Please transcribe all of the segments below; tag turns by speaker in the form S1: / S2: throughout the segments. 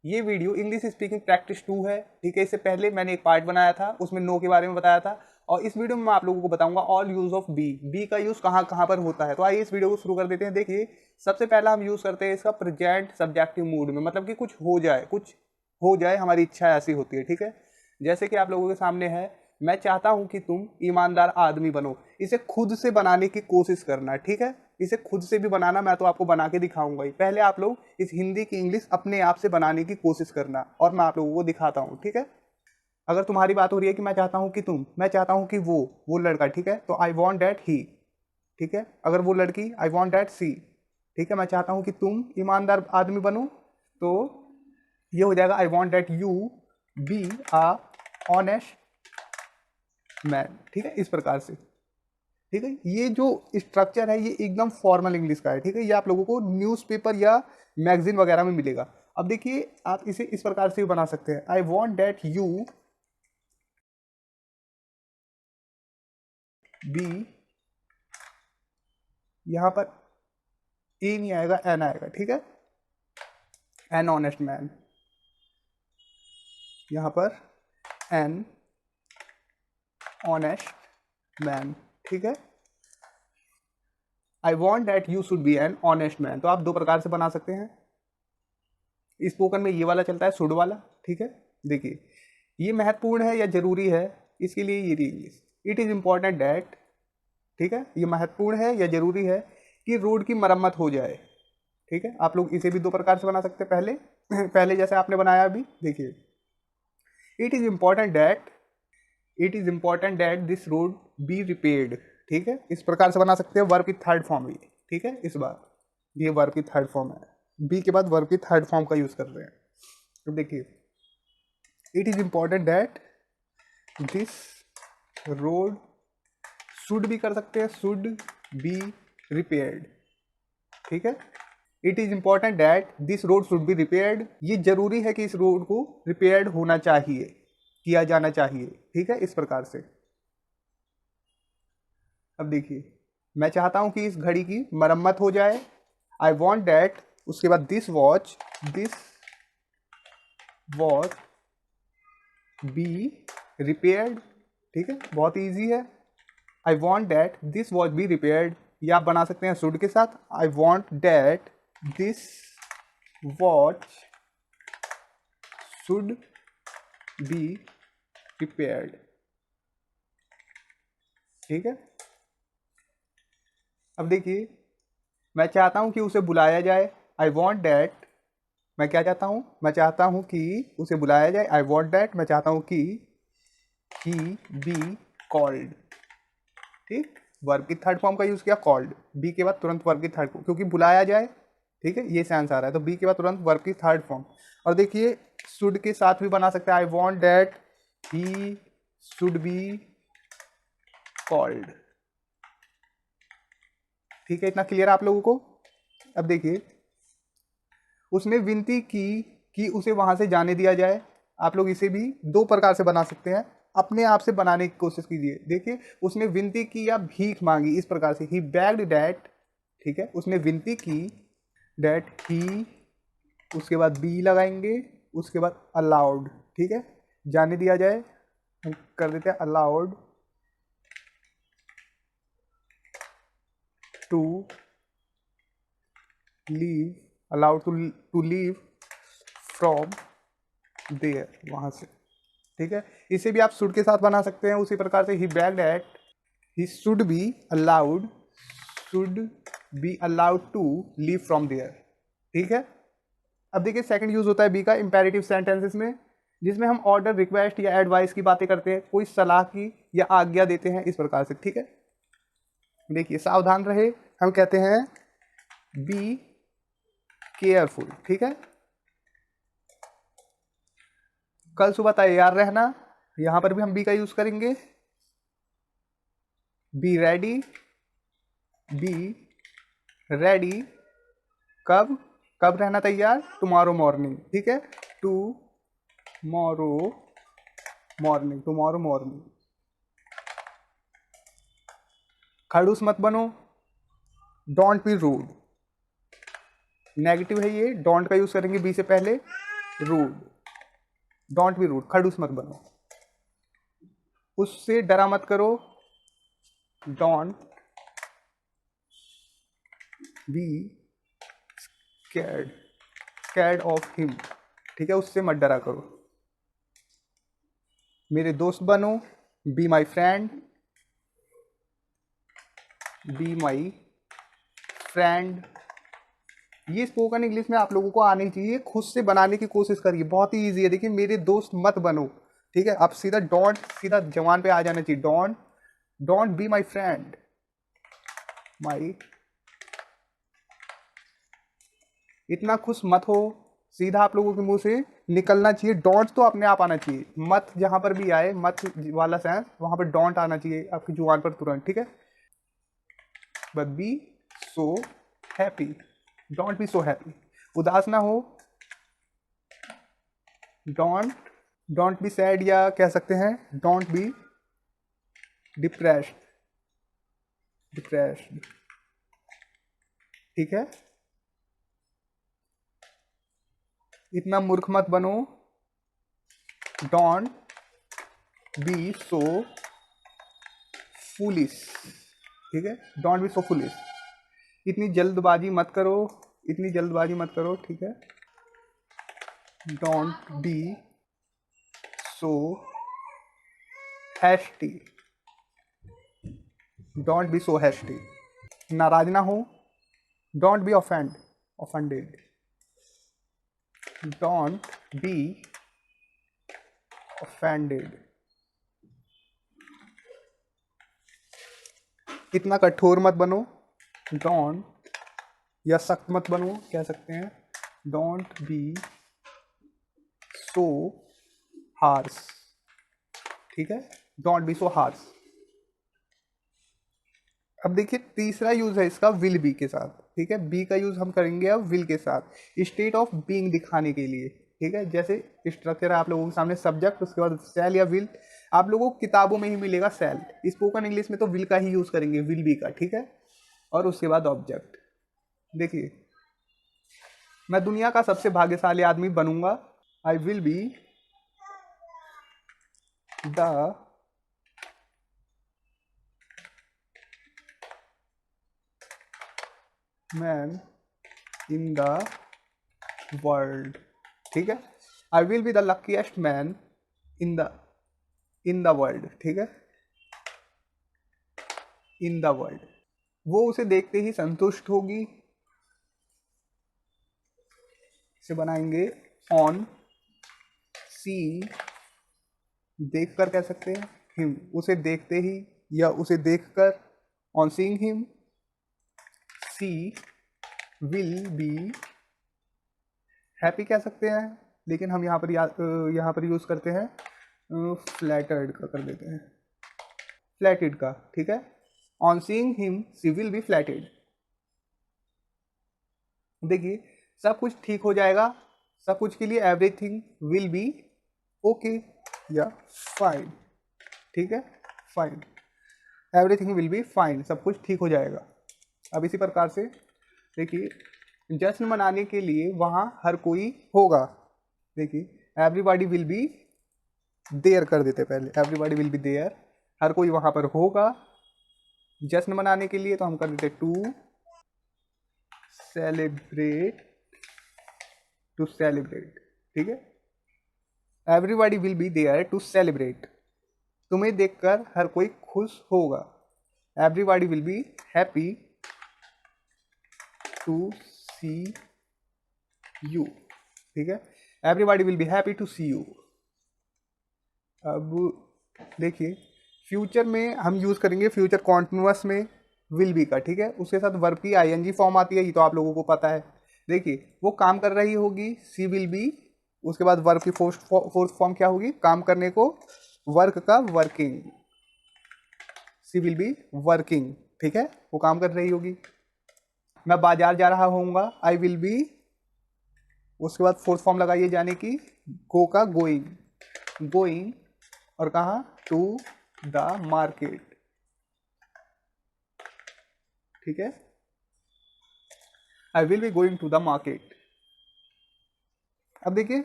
S1: ये video English speaking practice 2 है, ठीक है। इससे पहले मैंने एक पार्ट बनाया था, उसमें नो के बारे में बताया था, और इस वीडियो में मैं आप लोगों को बताऊंगा ऑल यूज ऑफ बी का यूज कहाँ कहाँ पर होता है। तो आइए इस वीडियो को शुरू कर देते हैं। देखिए, सबसे पहला हम यूज करते हैं इसका प्रेजेंट सब्जेक्टिव मूड में, मतलब कि कुछ हो जाए हमारी इच्छा ऐसी होती है, ठीक है। जैसे कि आप लोगों के सामने है, मैं चाहता हूं कि तुम ईमानदार आदमी बनो। इसे खुद से बनाने की कोशिश करना, ठीक है। इसे खुद से भी बनाना, मैं तो आपको बना के दिखाऊंगा ही। पहले आप लोग इस हिंदी की इंग्लिश अपने आप से बनाने की कोशिश करना, और मैं आप लोगों को दिखाता हूँ, ठीक है। अगर तुम्हारी बात हो रही है कि मैं चाहता हूं कि मैं चाहता हूं कि वो लड़का, ठीक है, तो आई वॉन्ट दैट ही, ठीक है। अगर वो लड़की, आई वॉन्ट दैट सी, ठीक है। मैं चाहता हूं कि तुम ईमानदार आदमी बनो, तो ये हो जाएगा आई want that you be a honest man, ठीक है। इस प्रकार से, ठीक है। ये जो स्ट्रक्चर है ये एकदम फॉर्मल इंग्लिश का है, ठीक है। ये आप लोगों को न्यूज़पेपर या मैगजीन वगैरह में मिलेगा। अब देखिए, आप इसे इस प्रकार से भी बना सकते हैं, I want that you be, यहां पर ए नहीं आएगा, एन आएगा, ठीक है। एन ऑनेस्ट मैन, यहां पर एन ऑनेस्ट मैन, ठीक है। आई want that you should be an honest man, तो आप दो प्रकार से बना सकते हैं। स्पोकन में ये वाला चलता है, शुड वाला, ठीक है। देखिए, ये महत्वपूर्ण है या जरूरी है, इसके लिए ये English, it is important that, ठीक है। ये महत्वपूर्ण है या जरूरी है कि रोड की मरम्मत हो जाए, ठीक है। आप लोग इसे भी दो प्रकार से बना सकते हैं। पहले जैसे आपने बनाया अभी, देखिए, it is important that this road B repaired, ठीक है। इस प्रकार से बना सकते हैं। वर्ब की थर्ड फॉर्म ये, ठीक है। इस बार ये वर्ब की थर्ड फॉर्म है, बी के बाद वर्ब की थर्ड फॉर्म का यूज कर रहे हैं। तो देखिए, it is important that this road, should भी कर सकते हैं, शुड बी रिपेयर्ड, ठीक है। It is important that this road should be repaired, ये जरूरी है कि इस रोड को रिपेयर्ड होना चाहिए, किया जाना चाहिए, ठीक है। इस प्रकार से। अब देखिए, मैं चाहता हूं कि इस घड़ी की मरम्मत हो जाए, आई वॉन्ट दैट, उसके बाद दिस वॉच बी रिपेयर्ड, ठीक है। बहुत ईजी है। आई want that this watch B repaired, ये आप बना सकते हैं शुड के साथ। आई want that this watch should be repaired, ठीक है। अब देखिए, मैं चाहता हूं कि उसे बुलाया जाए, आई वॉन्ट दैट, मैं क्या चाहता हूं, मैं चाहता हूं कि उसे बुलाया जाए, आई वॉन्ट दैट, मैं चाहता हूं कि ही बी कॉल्ड, ठीक। वर्ब की थर्ड फॉर्म का यूज किया, कॉल्ड, बी के बाद तुरंत वर्ब की थर्ड फॉर्म, क्योंकि बुलाया जाए, ठीक है, ये सेंस आ रहा है, तो बी के बाद तुरंत वर्ब की थर्ड फॉर्म। और देखिए, शुड के साथ भी बना सकते हैं, I want that he should be called, ठीक है। इतना क्लियर आप लोगों को। अब देखिए, उसने विनती की कि उसे वहां से जाने दिया जाए, आप लोग इसे भी दो प्रकार से बना सकते हैं, अपने आप से बनाने की कोशिश कीजिए। देखिए, उसने विनती की या भीख मांगी, इस प्रकार से, ही बेग्ड दैट, ठीक है। उसने विनती की दैट ही, उसके बाद बी लगाएंगे, उसके बाद अलाउड, ठीक है, जाने दिया जाए, हम कर देते हैं allowed to leave, allowed to leave from there, वहां से, ठीक है। इसे भी आप शुड के साथ बना सकते हैं उसी प्रकार से, he begged at, he should be allowed to leave from there, ठीक है। अब देखिए, सेकंड यूज होता है बी का इंपेरेटिव सेंटेंसेस में, जिसमें हम ऑर्डर, रिक्वेस्ट या एडवाइस की बातें करते हैं, कोई सलाह की या आज्ञा देते हैं, इस प्रकार से, ठीक है। देखिए, सावधान रहे, हम कहते हैं बी केयरफुल, ठीक है। कल सुबह तैयार रहना, यहां पर भी हम बी का यूज करेंगे, बी रेडी, कब कब रहना तैयार, टुमारो मॉर्निंग, ठीक है। Tomorrow morning. खड़ूस मत बनो, डोंट बी रूड, नेगेटिव है ये, डोंट का यूज करेंगे बी से पहले, रूड, डोंट बी रूड, खड़ूस मत बनो, उससे डरा मत करो, don't be scared, scared of him, ठीक है, उससे मत डरा करो। मेरे दोस्त बनो, B my friend, B my friend. ये स्पोकन इंग्लिश में आप लोगों को आनी चाहिए, खुद से बनाने की कोशिश करिए, बहुत ही ईजी है। देखिए, मेरे दोस्त मत बनो, ठीक है, आप सीधा डोंट, सीधा जवान पे आ जाना चाहिए, don't, don't be my friend, my, इतना खुश मत हो, सीधा आप लोगों के मुंह से निकलना चाहिए। डोंट तो अपने आप आना चाहिए, मत जहां पर भी आए, मत वाला सेंस, वहां पर डोंट आना चाहिए आपकी जुबान पर तुरंत, ठीक है। But be so happy, don't be so happy, उदास ना हो, डोंट, डोंट बी सैड, या कह सकते हैं डोंट बी डिप्रेस्ड, डिप्रेस्ड, ठीक है। इतना मूर्ख मत बनो, डोंट बी सो फूलिश, ठीक है, डोंट बी सो फूलिश। इतनी जल्दबाजी मत करो, इतनी जल्दबाजी मत करो, ठीक है, don't be so hasty, don't be so hasty. नाराज ना हो, don't be offended, don't be offended. इतना कठोर मत बनो, डोंट, या सख्त मत बनो, कह सकते हैं डोंट बी सो हार्श, ठीक है, डोंट बी सो हार्श। अब देखिए, तीसरा यूज है इसका विल बी के साथ, ठीक है, बी का यूज हम करेंगे अब विल के साथ, स्टेट ऑफ बीइंग दिखाने के लिए, ठीक है। जैसे स्ट्रक्चर है आप लोगों के सामने, सब्जेक्ट, उसके बाद सेल या विल, आप लोगों को किताबों में ही मिलेगा सेल, स्पोकन इंग्लिश में तो विल का ही यूज करेंगे, विल बी का, ठीक है। और उसके बाद ऑब्जेक्ट। देखिए, मैं दुनिया का सबसे भाग्यशाली आदमी बनूंगा, आई will be the man in the world, ठीक है, I will be the luckiest man in the world, ठीक है, इन द वर्ल्ड। वो उसे देखते ही संतुष्ट होगी, इसे बनाएंगे ऑन सीइंग, देख कर कह सकते हैं हिम, उसे देखते ही या उसे देखकर, on seeing him, she will be happy कह सकते हैं, लेकिन हम यहाँ पर यूज करते हैं फ्लैटर्ड का कर देते हैं, फ्लैटेड का, ठीक है, on seeing him she will be flattered. देखिए, सब कुछ ठीक हो जाएगा, सब कुछ के लिए एवरीथिंग विल बी ओके या फाइन, ठीक है, fine, everything will be fine, सब कुछ ठीक हो जाएगा। अब इसी प्रकार से देखिए, जश्न मनाने के लिए वहाँ हर कोई होगा, देखिए एवरीबॉडी विल बी देयर कर देते पहले, एवरीबॉडी विल बी देयर, हर कोई वहाँ पर होगा जश्न मनाने के लिए, तो हम कर देते टू सेलिब्रेट, टू सेलिब्रेट, ठीक है, everybody will be there to celebrate, तुम्हें देखकर हर कोई खुश होगा, everybody will be happy to see you, ठीक है, everybody will be happy to see you. अब देखिए, फ्यूचर में हम यूज करेंगे फ्यूचर कॉन्टिन्यूअस में विल बी का, ठीक है, उसके साथ वर्ब की आईएनजी फॉर्म आती है, ये तो आप लोगों को पता है। देखिए, वो काम कर रही होगी, सी विल बी, उसके बाद वर्ब की फोर्थ फॉर्म क्या होगी, काम करने को, वर्क का working, she will be working, ठीक है, वो काम कर रही होगी। मैं बाजार जा रहा होऊंगा, आई विल बी, उसके बाद फोर्थ फॉर्म लगाइए जाने की, गो का गोइंग, गोइंग, और कहा टू द मार्केट, ठीक है, I will be going to the market. अब देखिए,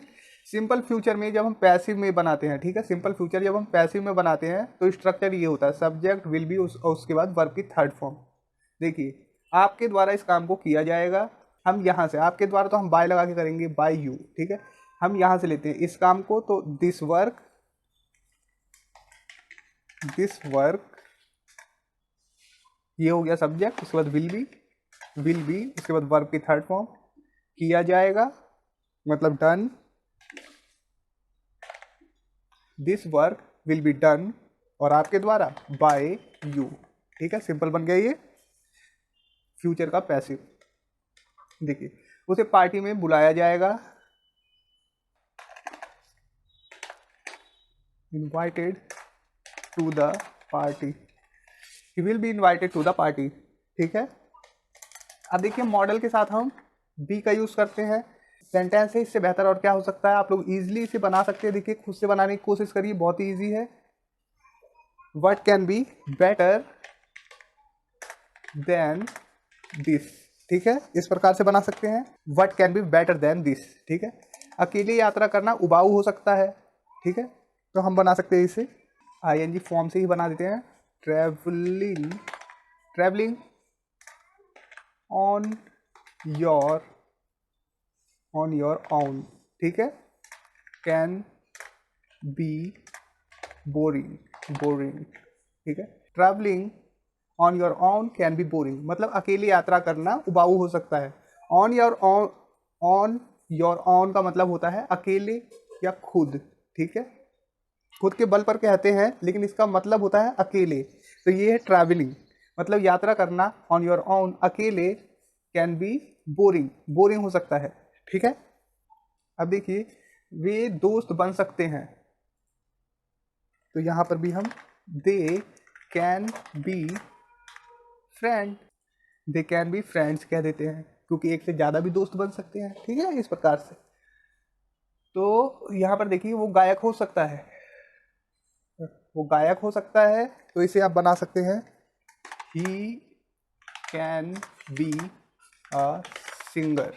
S1: सिंपल फ्यूचर में जब हम पैसिव में बनाते हैं, ठीक है, सिंपल फ्यूचर जब हम पैसिव में बनाते हैं तो स्ट्रक्चर ये होता है, सब्जेक्ट विल बी, उसके बाद वर्ब की थर्ड फॉर्म। देखिए आपके द्वारा इस काम को किया जाएगा, हम यहाँ से, आपके द्वारा तो हम बाय लगा के करेंगे, बाय यू, ठीक है, हम यहाँ से लेते हैं इस काम को, तो दिस वर्क ये हो गया सब्जेक्ट, उसके बाद विल बी, उसके बाद वर्ब की थर्ड फॉर्म, किया जाएगा मतलब done, this work will be done, और आपके द्वारा बाय यू, ठीक है, सिंपल बन गया ये फ्यूचर का पैसिव। देखिए उसे पार्टी में बुलाया जाएगा, invited to the party, he will be invited to the party, ठीक है। अब देखिए मॉडल के साथ हम बी का यूज करते हैं, सेंटेंस है, इससे बेहतर और क्या हो सकता है, आप लोग इजीली इसे बना सकते हैं। देखिए खुद से बनाने की कोशिश करिए, बहुत ही ईजी है। What can be better than this, ठीक है, इस प्रकार से बना सकते हैं, what can be better than this, ठीक है। अकेले यात्रा करना उबाऊ हो सकता है, ठीक है, तो हम बना सकते हैं इसे आईएनजी फॉर्म से ही बना देते हैं, ट्रैवलिंग ऑन योर ओन, ठीक है, कैन बी बोरिंग, ठीक है, travelling on your own can be boring, मतलब अकेले यात्रा करना उबाऊ हो सकता है। ऑन योर ओन का मतलब होता है अकेले या खुद, ठीक है, खुद के बल पर कहते हैं, लेकिन इसका मतलब होता है अकेले, तो ये है ट्रैवलिंग, मतलब यात्रा करना ऑन योर ओन अकेले, कैन बी बोरिंग हो सकता है, ठीक है। अब देखिए वे दोस्त बन सकते हैं, तो यहां पर भी हम दे कैन बी फ्रेंड्स कह देते हैं, क्योंकि एक से ज़्यादा भी दोस्त बन सकते हैं, ठीक है, इस प्रकार से। तो यहाँ पर देखिए वो गायक हो सकता है, तो इसे आप बना सकते हैं he can be a singer,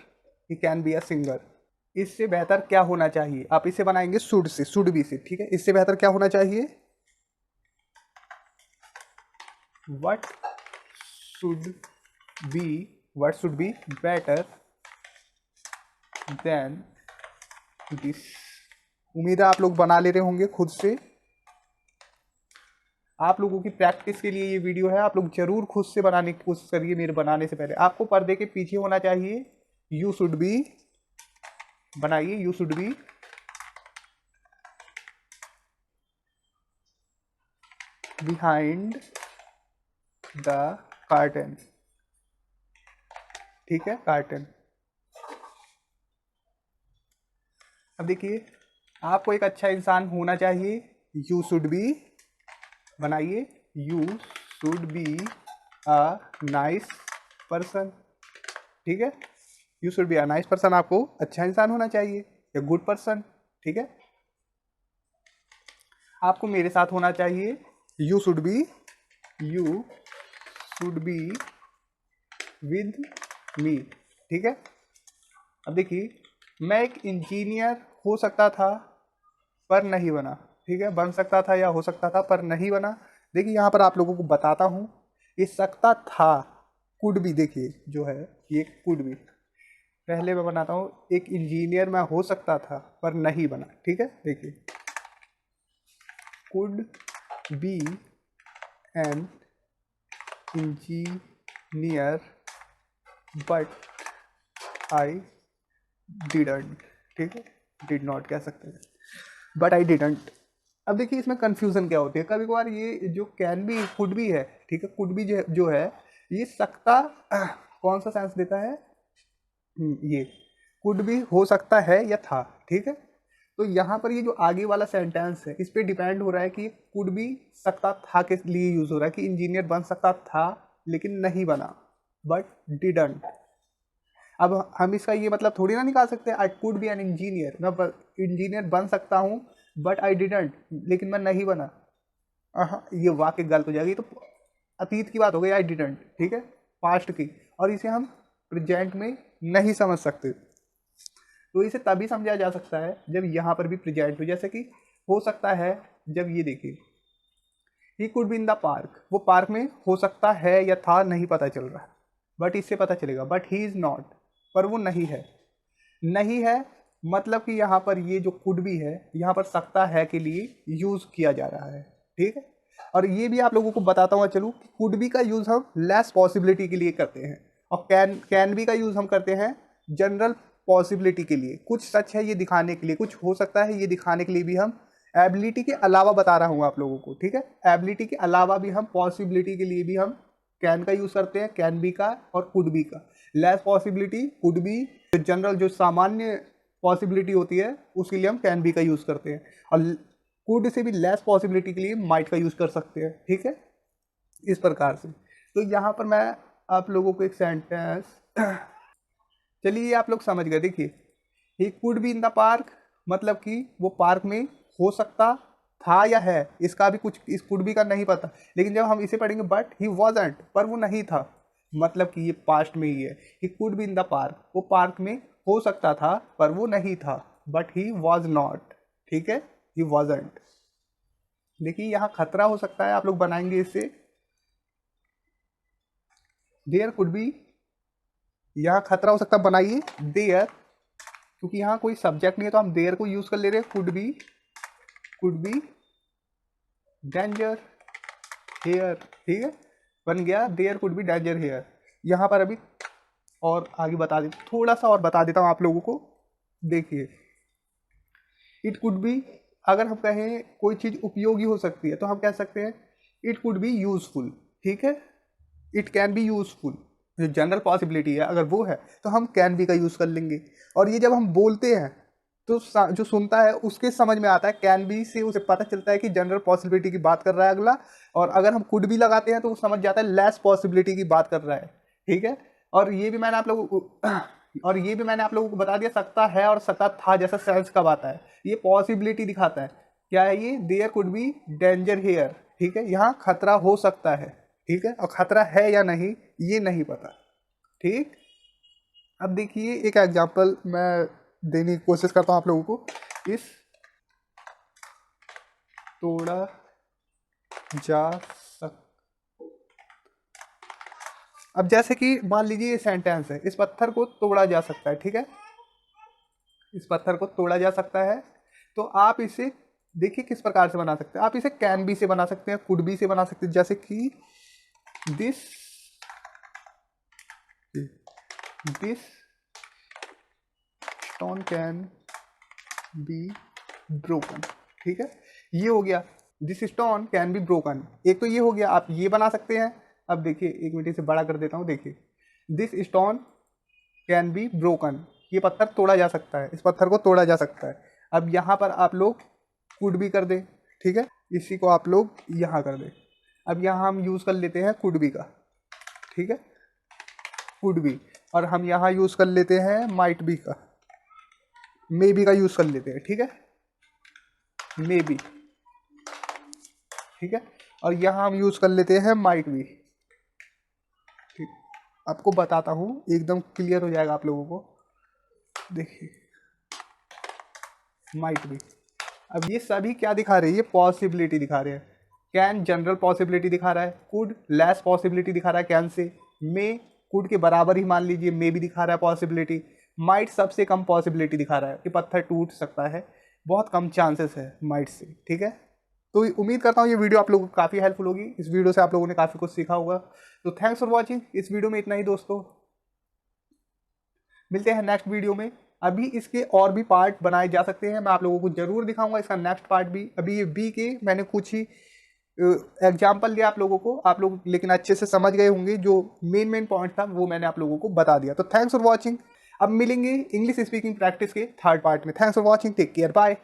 S1: इससे बेहतर क्या होना चाहिए, आप इसे बनाएंगे शुड बी से, ठीक है, इससे बेहतर क्या होना चाहिए, what should be better than this. उम्मीद है आप लोग बना ले रहे होंगे खुद से, आप लोगों की प्रैक्टिस के लिए ये वीडियो है, आप लोग जरूर खुद से बनाने की कोशिश करिए। मेरे बनाने से पहले आपको पर्दे के पीछे होना चाहिए, यू शुड बी बनाइए, you should be behind the carton, ठीक है, कार्टन। अब देखिए आपको एक अच्छा इंसान होना चाहिए, यू शुड बी बनाइए, you should be a nice person, ठीक है, you should be a nice person, आपको अच्छा इंसान होना चाहिए या गुड पर्सन, ठीक है। आपको मेरे साथ होना चाहिए, you should be with me, ठीक है। अब देखिए मैं एक इंजीनियर हो सकता था पर नहीं बना, ठीक है, बन सकता था या हो सकता था पर नहीं बना। देखिए यहाँ पर आप लोगों को बताता हूँ, ये सकता था, कुड भी, देखिए जो है ये कुड भी, पहले मैं बनाता हूँ, एक इंजीनियर मैं हो सकता था पर नहीं बना, ठीक है। देखिए could be an engineer but I didn't, ठीक है, डिड नॉट कह सकते हैं, बट आई डिडंट। अब देखिए इसमें कंफ्यूजन क्या होती है, कभी कभार ये जो कैन बी कुड भी है, ठीक है, कुड भी जो है ये सकता कौन सा सेंस देता है, ये कुड भी हो सकता है या था, ठीक है। तो यहाँ पर ये जो आगे वाला सेंटेंस है इस पे डिपेंड हो रहा है कि ये कुड भी सकता था के लिए यूज हो रहा है, कि इंजीनियर बन सकता था लेकिन नहीं बना, बट डिडंट। अब हम इसका ये मतलब थोड़ी ना निकाल सकते I could be an engineer, मैं इंजीनियर बन सकता हूँ बट आई डिडंट, लेकिन मैं नहीं बना, ये वाक्य गलत हो जाएगी, तो अतीत की बात हो गई आई डिडंट, ठीक है, पास्ट की, और इसे हम प्रेजेंट में नहीं समझ सकते। तो इसे तभी समझा जा सकता है जब यहाँ पर भी प्रेजेंट हो। जैसे कि हो सकता है जब ये देखिए he could be in the park, वो पार्क में हो सकता है या था नहीं पता चल रहा, बट इससे पता चलेगा बट ही इज़ नॉट, पर वो नहीं है। नहीं है मतलब कि यहाँ पर ये जो कुड बी है यहाँ पर सकता है के लिए यूज़ किया जा रहा है, ठीक है। और ये भी आप लोगों को बताता हूँ चलूँ कि कुड बी का यूज़ हम लेस पॉसिबिलिटी के लिए करते हैं और कैन बी का यूज़ हम करते हैं जनरल पॉसिबिलिटी के लिए। कुछ सच है ये दिखाने के लिए, कुछ हो सकता है ये दिखाने के लिए भी हम एबिलिटी के अलावा बता रहा हूँ आप लोगों को, ठीक है। एबिलिटी के अलावा भी हम पॉसिबिलिटी के लिए भी हम कैन का यूज़ करते हैं, कैन बी का और कुड बी का। Less possibility could be, general जो सामान्य पॉसिबिलिटी होती है उसके लिए हम कैन बी का यूज़ करते हैं, और कुड से भी लेस पॉसिबिलिटी के लिए माइट का यूज़ कर सकते हैं, ठीक है, इस प्रकार से। तो यहाँ पर मैं आप लोगों को एक सेंटेंस, चलिए आप लोग समझ गए। देखिए he could be in the park मतलब कि वो पार्क में हो सकता था या है, इसका भी कुछ इस कुड बी का नहीं पता। लेकिन जब हम इसे पढ़ेंगे बट ही वॉजंट, पर वो नहीं था, मतलब कि ये पास्ट में ही है। He could be in the park, वो पार्क में हो सकता था पर वो नहीं था, बट ही वॉज नॉट, ठीक है, ही वॉजंट। देखिए यहाँ खतरा हो सकता है, आप लोग बनाएंगे इससे देयर कुड बी, यहाँ खतरा हो सकता है, बनाइए देयर, क्योंकि यहाँ कोई सब्जेक्ट नहीं है तो हम देयर को यूज कर ले रहे हैं। कुड बी डेंजर हेयर, ठीक है, बन गया there could be danger here. यहाँ पर अभी और आगे बता दे, थोड़ा सा और बता देता हूँ आप लोगों को। देखिए इट कुड बी, अगर हम कहें कोई चीज़ उपयोगी हो सकती है तो हम कह सकते हैं इट कुड बी यूजफुल, ठीक है। इट कैन बी यूजफुल, जो जनरल पॉसिबिलिटी है अगर वो है तो हम कैन बी का यूज़ कर लेंगे। और ये जब हम बोलते हैं तो जो सुनता है उसके समझ में आता है, कैन बी से उसे पता चलता है कि जनरल पॉसिबिलिटी की बात कर रहा है अगला। और अगर हम कुड बी लगाते हैं तो वो समझ जाता है लेस पॉसिबिलिटी की बात कर रहा है, ठीक है। और ये भी मैंने आप लोगों को बता दिया, सकता है और सकता था जैसा सेंस कब आता है, ये पॉसिबिलिटी दिखाता है। क्या है ये, there could be danger here, ठीक है, यहाँ खतरा हो सकता है, ठीक है, और खतरा है या नहीं ये नहीं पता, ठीक। अब देखिए एक एग्जांपल मैं देने की कोशिश करता हूँ आप लोगों को। इस तोड़ा जा सक, अब जैसे कि मान लीजिए ये सेंटेंस है, इस पत्थर को तोड़ा जा सकता है, ठीक है, इस पत्थर को तोड़ा जा सकता है। तो आप इसे देखिए किस प्रकार से बना सकते हैं। आप इसे कैन बी से बना सकते हैं, कुड बी से बना सकते हैं, जैसे कि this stone can be broken, ठीक है, ये हो गया this stone can be broken. एक तो ये हो गया, आप ये बना सकते हैं। अब देखिए एक मिनट से बड़ा कर देता हूँ, देखिए this stone can be broken, ये पत्थर तोड़ा जा सकता है, इस पत्थर को तोड़ा जा सकता है। अब यहाँ पर आप लोग कुड बी कर दें, ठीक है, इसी को आप लोग यहाँ कर दें। अब यहाँ हम यूज़ कर लेते हैं कुड बी का, ठीक है, कुड बी, और हम यहाँ यूज़ कर लेते हैं माइट बी का, मे बी का यूज़ कर लेते हैं, ठीक है, मे बी, ठीक है, और यहाँ हम यूज़ कर लेते हैं माइट बी, ठीक। आपको बताता हूँ एकदम क्लियर हो जाएगा आप लोगों को। देखिए माइट बी, अब ये सभी क्या दिखा रहे हैं, ये पॉसिबिलिटी दिखा रहे हैं। कैन जनरल पॉसिबिलिटी दिखा रहा है, कुड लेस पॉसिबिलिटी दिखा रहा है कैन से, मे कुड के बराबर ही मान लीजिए मे भी दिखा रहा है पॉसिबिलिटी, माइट सबसे कम पॉसिबिलिटी दिखा रहा है कि पत्थर टूट सकता है, बहुत कम चांसेस है माइट से, ठीक है। तो उम्मीद करता हूँ ये वीडियो आप लोगों को काफ़ी हेल्पफुल होगी, इस वीडियो से आप लोगों ने काफ़ी कुछ सीखा होगा। तो थैंक्स फॉर वॉचिंग, इस वीडियो में इतना ही दोस्तों, मिलते हैं नेक्स्ट वीडियो में। अभी इसके और भी पार्ट बनाए जा सकते हैं, मैं आप लोगों को जरूर दिखाऊंगा इसका नेक्स्ट पार्ट भी। अभी ये बी के मैंने कुछ ही एग्जाम्पल दिया आप लोगों को, आप लोग लेकिन अच्छे से समझ गए होंगे, जो मेन पॉइंट था वो मैंने आप लोगों को बता दिया। तो थैंक्स फॉर वॉचिंग, अब मिलेंगे इंग्लिश स्पीकिंग प्रैक्टिस के थर्ड पार्ट में। Thanks for watching, take care, bye.